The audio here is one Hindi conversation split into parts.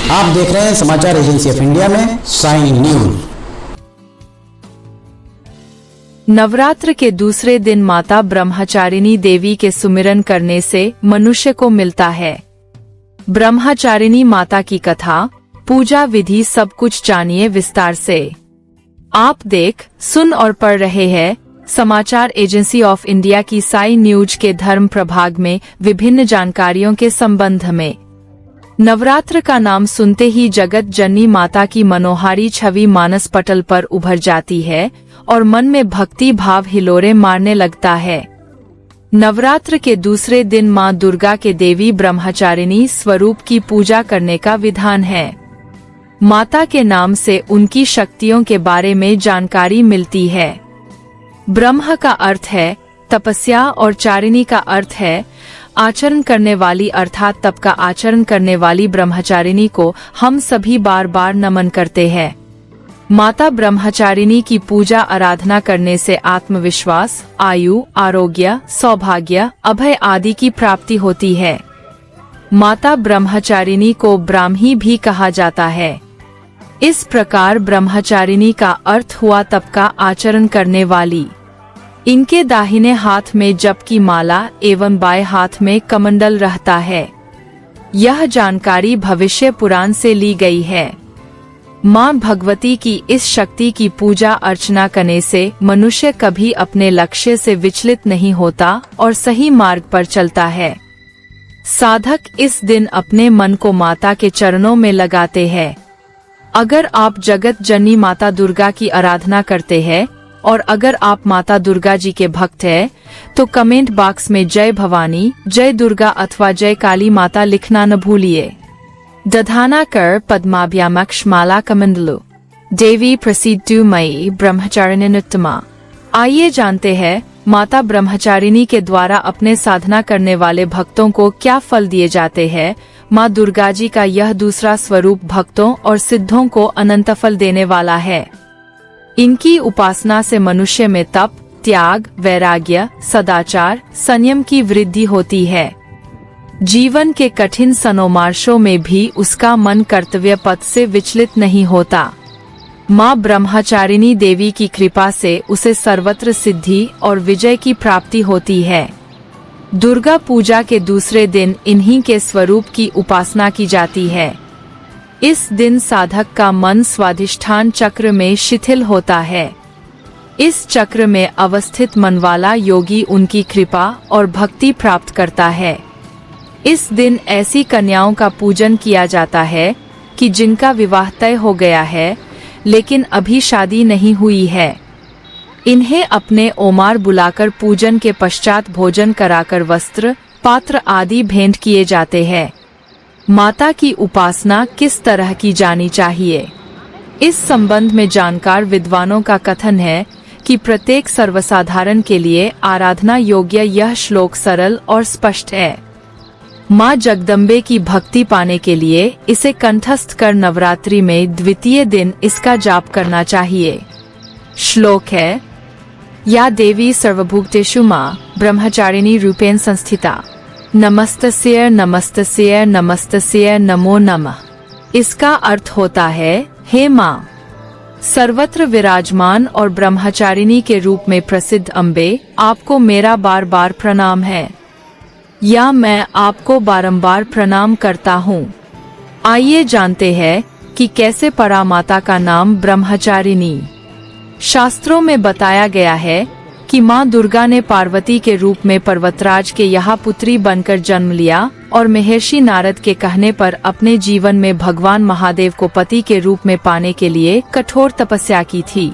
आप देख रहे हैं समाचार एजेंसी ऑफ इंडिया में साई न्यूज। नवरात्र के दूसरे दिन माता ब्रह्मचारिणी देवी के सुमिरन करने से मनुष्य को मिलता है। ब्रह्मचारिणी माता की कथा, पूजा विधि सब कुछ जानिए विस्तार से। आप देख, सुन और पढ़ रहे हैं समाचार एजेंसी ऑफ इंडिया की साई न्यूज के धर्म प्रभाग में विभिन्न जानकारियों के संबंध में। नवरात्र का नाम सुनते ही जगत जननी माता की मनोहारी छवि मानस पटल पर उभर जाती है और मन में भक्ति भाव हिलोरे मारने लगता है। नवरात्र के दूसरे दिन मां दुर्गा के देवी ब्रह्मचारिणी स्वरूप की पूजा करने का विधान है। माता के नाम से उनकी शक्तियों के बारे में जानकारी मिलती है। ब्रह्म का अर्थ है तपस्या और चारिणी का अर्थ है आचरण करने वाली, अर्थात तप का आचरण करने वाली ब्रह्मचारिणी को हम सभी बार बार नमन करते हैं। माता ब्रह्मचारिणी की पूजा आराधना करने से आत्मविश्वास, आयु, आरोग्य, सौभाग्य, अभय आदि की प्राप्ति होती है। माता ब्रह्मचारिणी को ब्राह्मी भी कहा जाता है। इस प्रकार ब्रह्मचारिणी का अर्थ हुआ तप का आचरण करने वाली। इनके दाहिने हाथ में जप की माला एवं बाएं हाथ में कमंडल रहता है। यह जानकारी भविष्य पुराण से ली गई है। मां भगवती की इस शक्ति की पूजा अर्चना करने से मनुष्य कभी अपने लक्ष्य से विचलित नहीं होता और सही मार्ग पर चलता है। साधक इस दिन अपने मन को माता के चरणों में लगाते हैं। अगर आप जगत जननी माता दुर्गा की आराधना करते हैं और अगर आप माता दुर्गा जी के भक्त हैं, तो कमेंट बॉक्स में जय भवानी, जय दुर्गा अथवा जय काली माता लिखना न भूलिए। दधाना कर पद्माभ्यामक्ष माला कमंडलु देवी प्रसिद्धु मयि ब्रह्मचारिणीनुत्तमा। आइए जानते हैं माता ब्रह्मचारिणी के द्वारा अपने साधना करने वाले भक्तों को क्या फल दिए जाते हैं। माँ दुर्गा जी का यह दूसरा स्वरूप भक्तों और सिद्धों को अनंत फल देने वाला है। इनकी उपासना से मनुष्य में तप, त्याग, वैराग्य, सदाचार, संयम की वृद्धि होती है। जीवन के कठिन सनोमार्शों में भी उसका मन कर्तव्य पथ से विचलित नहीं होता। माँ ब्रह्मचारिणी देवी की कृपा से उसे सर्वत्र सिद्धि और विजय की प्राप्ति होती है। दुर्गा पूजा के दूसरे दिन इन्हीं के स्वरूप की उपासना की जाती है। इस दिन साधक का मन स्वाधिष्ठान चक्र में शिथिल होता है। इस चक्र में अवस्थित मन वाला योगी उनकी कृपा और भक्ति प्राप्त करता है। इस दिन ऐसी कन्याओं का पूजन किया जाता है कि जिनका विवाह तय हो गया है लेकिन अभी शादी नहीं हुई है। इन्हें अपने ओमार बुलाकर पूजन के पश्चात भोजन कराकर वस्त्र, पात्र आदि भेंट किए जाते हैं। माता की उपासना किस तरह की जानी चाहिए, इस संबंध में जानकार विद्वानों का कथन है कि प्रत्येक सर्वसाधारण के लिए आराधना योग्य यह श्लोक सरल और स्पष्ट है। माँ जगदम्बे की भक्ति पाने के लिए इसे कंठस्थ कर नवरात्रि में द्वितीय दिन इसका जाप करना चाहिए। श्लोक है, या देवी सर्वभूतेषु माँ ब्रह्मचारिणी रूपेण संस्थिता, नमस्तस्य नमस्तस्य नमस्तस्य नमो नमः। इसका अर्थ होता है, हे माँ सर्वत्र विराजमान और ब्रह्मचारिणी के रूप में प्रसिद्ध अम्बे, आपको मेरा बार बार प्रणाम है, या मैं आपको बारंबार प्रणाम करता हूँ। आइए जानते हैं कि कैसे पड़ा माता का नाम ब्रह्मचारिणी। शास्त्रों में बताया गया है कि माँ दुर्गा ने पार्वती के रूप में पर्वतराज के यहाँ पुत्री बनकर जन्म लिया और महर्षि नारद के कहने पर अपने जीवन में भगवान महादेव को पति के रूप में पाने के लिए कठोर तपस्या की थी।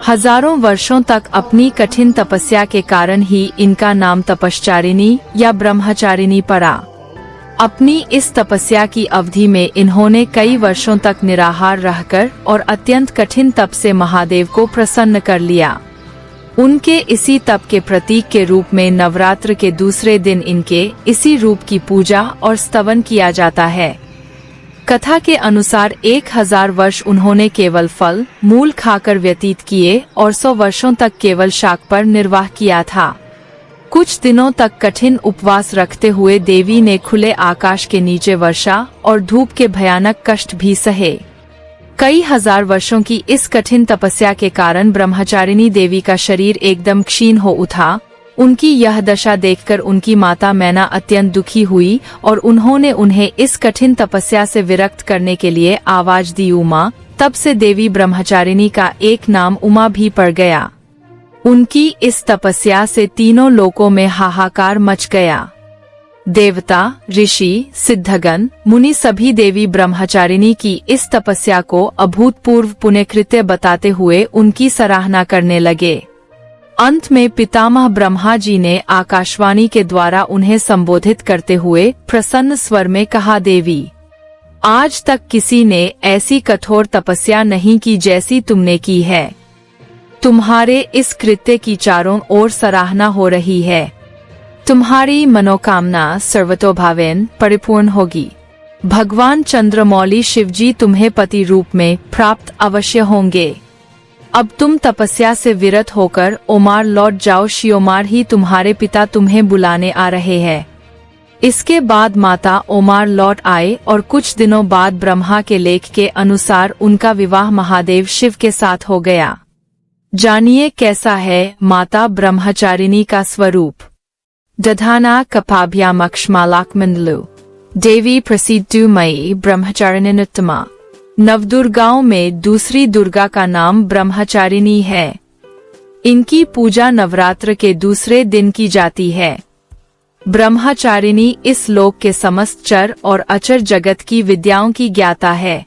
हजारों वर्षों तक अपनी कठिन तपस्या के कारण ही इनका नाम तपश्चारिणी या ब्रह्मचारिणी पड़ा। अपनी इस तपस्या की अवधि में इन्होंने कई वर्षों तक निराहार रहकर और अत्यंत कठिन तप से महादेव को प्रसन्न कर लिया। उनके इसी तप के प्रतीक के रूप में नवरात्र के दूसरे दिन इनके इसी रूप की पूजा और स्तवन किया जाता है। कथा के अनुसार 1000 वर्ष उन्होंने केवल फल मूल खाकर व्यतीत किए और 100 वर्षों तक केवल शाक पर निर्वाह किया था। कुछ दिनों तक कठिन उपवास रखते हुए देवी ने खुले आकाश के नीचे वर्षा और धूप के भयानक कष्ट भी सहे। कई हजार वर्षों की इस कठिन तपस्या के कारण ब्रह्मचारिणी देवी का शरीर एकदम क्षीण हो उठा। उनकी यह दशा देखकर उनकी माता मैना अत्यंत दुखी हुई और उन्होंने उन्हें इस कठिन तपस्या से विरक्त करने के लिए आवाज दी उमा। तब से देवी ब्रह्मचारिणी का एक नाम उमा भी पड़ गया। उनकी इस तपस्या से तीनों लोकों में हाहाकार मच गया। देवता, ऋषि, सिद्धगण, मुनि सभी देवी ब्रह्मचारिणी की इस तपस्या को अभूतपूर्व पुण्यकृत्य बताते हुए उनकी सराहना करने लगे। अंत में पितामह ब्रह्मा जी ने आकाशवाणी के द्वारा उन्हें संबोधित करते हुए प्रसन्न स्वर में कहा, देवी, आज तक किसी ने ऐसी कठोर तपस्या नहीं की जैसी तुमने की है। तुम्हारे इस कृत्य की चारों ओर सराहना हो रही है। तुम्हारी मनोकामना सर्वतोभावेन परिपूर्ण होगी। भगवान चंद्रमौली शिवजी तुम्हें पति रूप में प्राप्त अवश्य होंगे। अब तुम तपस्या से विरत होकर ओमार लौट जाओ। शियोमार ही तुम्हारे पिता तुम्हें बुलाने आ रहे हैं। इसके बाद माता ओमार लौट आए और कुछ दिनों बाद ब्रह्मा के लेख के अनुसार उनका विवाह महादेव शिव के साथ हो गया। जानिए कैसा है माता ब्रह्मचारिणी का स्वरूप। दधाना कपाभ्यामक्षमालाकमंडलु देवी प्रसिद्धु मयि ब्रह्मचारिणीनुत्तमा। नवदुर्गाओं में दूसरी दुर्गा का नाम ब्रह्मचारिणी है। इनकी पूजा नवरात्र के दूसरे दिन की जाती है। ब्रह्मचारिणी इस लोक के समस्त चर और अचर जगत की विद्याओं की ज्ञाता है।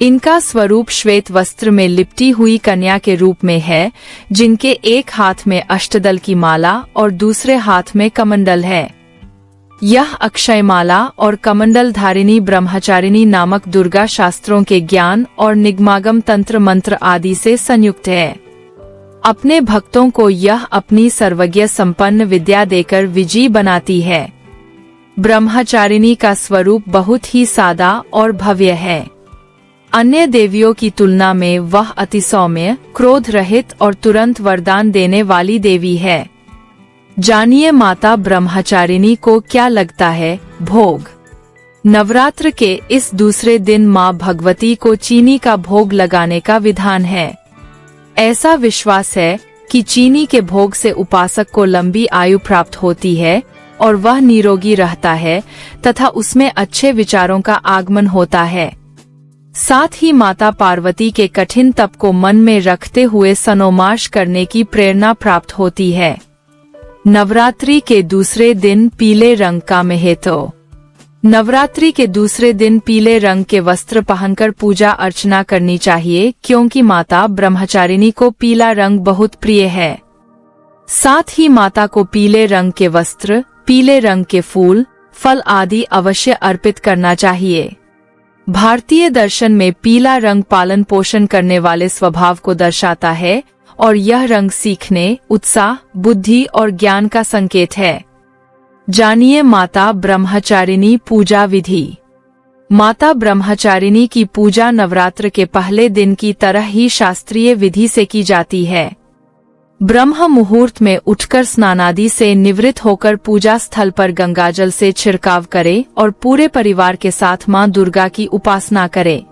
इनका स्वरूप श्वेत वस्त्र में लिपटी हुई कन्या के रूप में है, जिनके एक हाथ में अष्टदल की माला और दूसरे हाथ में कमंडल है। यह अक्षयमाला और कमंडल धारिणी ब्रह्मचारिणी नामक दुर्गा शास्त्रों के ज्ञान और निगमागम तंत्र मंत्र आदि से संयुक्त है। अपने भक्तों को यह अपनी सर्वज्ञ संपन्न विद्या देकर विजयी बनाती है। ब्रह्मचारिणी का स्वरूप बहुत ही सादा और भव्य है। अन्य देवियों की तुलना में वह अति सौम्य, क्रोध रहित और तुरंत वरदान देने वाली देवी है। जानिए माता ब्रह्मचारिणी को क्या लगता है भोग। नवरात्र के इस दूसरे दिन माँ भगवती को चीनी का भोग लगाने का विधान है। ऐसा विश्वास है कि चीनी के भोग से उपासक को लंबी आयु प्राप्त होती है और वह निरोगी रहता है तथा उसमें अच्छे विचारों का आगमन होता है। साथ ही माता पार्वती के कठिन तप को मन में रखते हुए सनोमाश करने की प्रेरणा प्राप्त होती है। नवरात्रि के दूसरे दिन पीले रंग का महत्व। नवरात्रि के दूसरे दिन पीले रंग के वस्त्र पहनकर पूजा अर्चना करनी चाहिए, क्योंकि माता ब्रह्मचारिणी को पीला रंग बहुत प्रिय है। साथ ही माता को पीले रंग के वस्त्र, पीले रंग के फूल, फल आदि अवश्य अर्पित करना चाहिए। भारतीय दर्शन में पीला रंग पालन पोषण करने वाले स्वभाव को दर्शाता है और यह रंग सीखने, उत्साह, बुद्धि और ज्ञान का संकेत है। जानिए माता ब्रह्मचारिणी पूजा विधि। माता ब्रह्मचारिणी की पूजा नवरात्र के पहले दिन की तरह ही शास्त्रीय विधि से की जाती है। ब्रह्म मुहूर्त में उठकर स्नानादि से निवृत्त होकर पूजा स्थल पर गंगाजल से छिड़काव करे और पूरे परिवार के साथ मां दुर्गा की उपासना करे।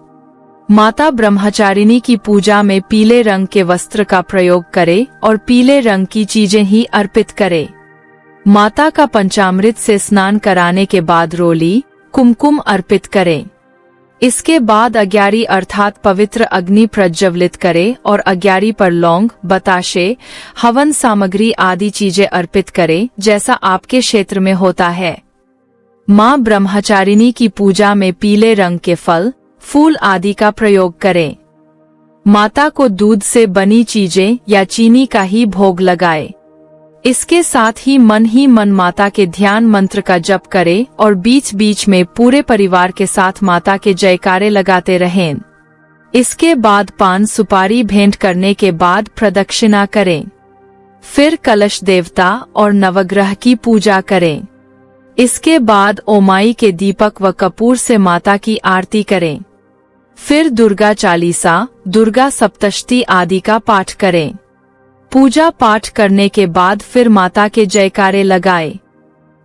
माता ब्रह्मचारिणी की पूजा में पीले रंग के वस्त्र का प्रयोग करे और पीले रंग की चीजें ही अर्पित करे। माता का पंचामृत से स्नान कराने के बाद रोली, कुमकुम अर्पित करें। इसके बाद अग्यारी अर्थात पवित्र अग्नि प्रज्वलित करे और अग्यारी पर लौंग, बताशे, हवन सामग्री आदि चीजें अर्पित करें, जैसा आपके क्षेत्र में होता है। मां ब्रह्मचारिणी की पूजा में पीले रंग के फल, फूल आदि का प्रयोग करें। माता को दूध से बनी चीजें या चीनी का ही भोग लगाए। इसके साथ ही मन माता के ध्यान मंत्र का जप करें और बीच बीच में पूरे परिवार के साथ माता के जयकारे लगाते रहें। इसके बाद पान सुपारी भेंट करने के बाद प्रदक्षिणा करें। फिर कलश देवता और नवग्रह की पूजा करें। इसके बाद ओमाई के दीपक व कपूर से माता की आरती करें। फिर दुर्गा चालीसा, दुर्गा सप्तशती आदि का पाठ करें। पूजा पाठ करने के बाद फिर माता के जयकारे लगाए।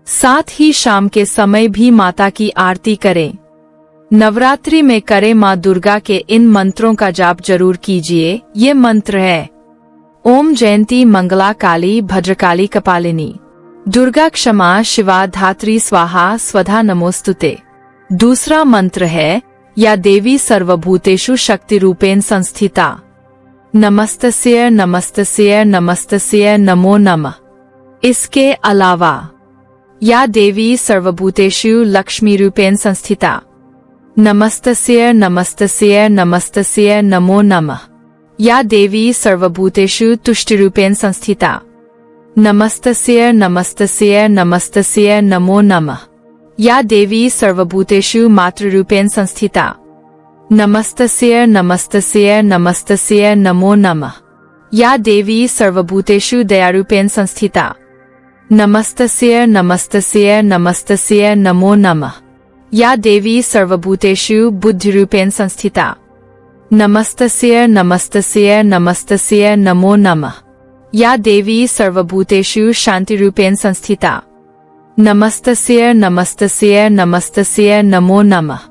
साथ ही शाम के समय भी माता की आरती करें। नवरात्रि में करें माँ दुर्गा के इन मंत्रों का जाप जरूर कीजिए। ये मंत्र है: ओम जयंती मंगला काली भद्रकाली कपालिनी, दुर्गा क्षमा शिवा धात्री स्वाहा स्वधा नमोस्तुते। दूसरा मंत्र है: या देवी सर्वभूतेषु शक्ति रूपेण संस्थिता, नमस्तस्य नमस्तस्य नमस्तस्य नमो नमः। इसके अलावा या देवी सर्वभूतेषु लक्ष्मी रूपेण संस्थिता, नमस्तस्य नमस्तस्य नमस्तस्य नमो नमः। या देवी सर्वभूतेषु तुष्टिरूपेण संस्थिता, नमस्तस्य नमस्तस्य नमस्तस्य नमो नमः। या देवी सर्वभूतेषु मातृरूपेण संस्थिता, नमस्तस्य नमस्तस्य नमस्तस्य नमो नमः। या देवी सर्वभूतेषु दयारूपेण संस्थिता, नमस्तस्य नमस्तस्य नमस्तस्य नमो नमः। या देवी सर्वभूतेषु बुद्धिरूपेण संस्थिता, नमस्तस्य नमस्तस्य नमस्तस्य नमो नमः। या देवी सर्वभूतेषु शांतिरूपेण संस्थिता, नमस्तस्य नमस्तस्य नमस्तस्य नमो नमः।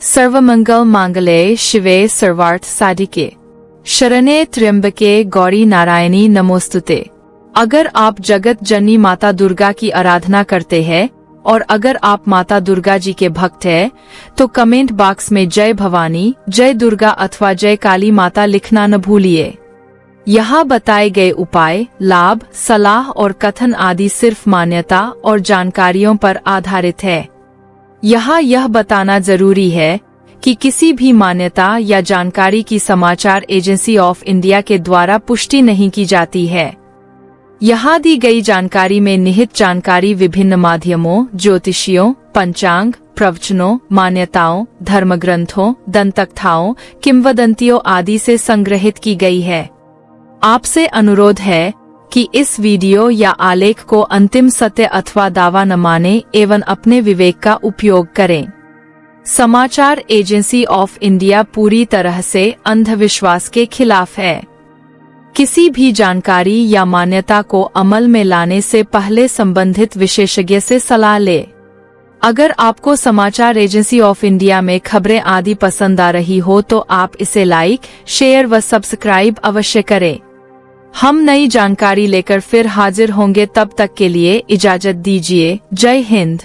सर्वमंगल मांगल्ये शिवे सर्वार्थ साधिके, शरण्ये त्र्यंबके गौरी नारायणी नमोस्तुते। अगर आप जगत जननी माता दुर्गा की आराधना करते हैं और अगर आप माता दुर्गा जी के भक्त हैं, तो कमेंट बॉक्स में जय भवानी, जय दुर्गा अथवा जय काली माता लिखना न भूलिए। यहाँ बताए गए उपाय, लाभ, सलाह और कथन आदि सिर्फ मान्यता और जानकारियों पर आधारित है। यहाँ यह बताना जरूरी है कि किसी भी मान्यता या जानकारी की समाचार एजेंसी ऑफ इंडिया के द्वारा पुष्टि नहीं की जाती है। यहाँ दी गई जानकारी में निहित जानकारी विभिन्न माध्यमों, ज्योतिषियों, पंचांग, प्रवचनों, मान्यताओं, धर्मग्रंथों, दंतकथाओं, किंवदंतियों आदि से संग्रहित की गई है। आपसे अनुरोध है कि इस वीडियो या आलेख को अंतिम सत्य अथवा दावा न माने एवं अपने विवेक का उपयोग करें। समाचार एजेंसी ऑफ इंडिया पूरी तरह से अंधविश्वास के खिलाफ है। किसी भी जानकारी या मान्यता को अमल में लाने से पहले संबंधित विशेषज्ञ से सलाह ले। अगर आपको समाचार एजेंसी ऑफ इंडिया में खबरें आदि पसंद आ रही हो तो आप इसे लाइक, शेयर व सब्सक्राइब अवश्य करें। हम नई जानकारी लेकर फिर हाजिर होंगे, तब तक के लिए इजाजत दीजिए। जय हिंद।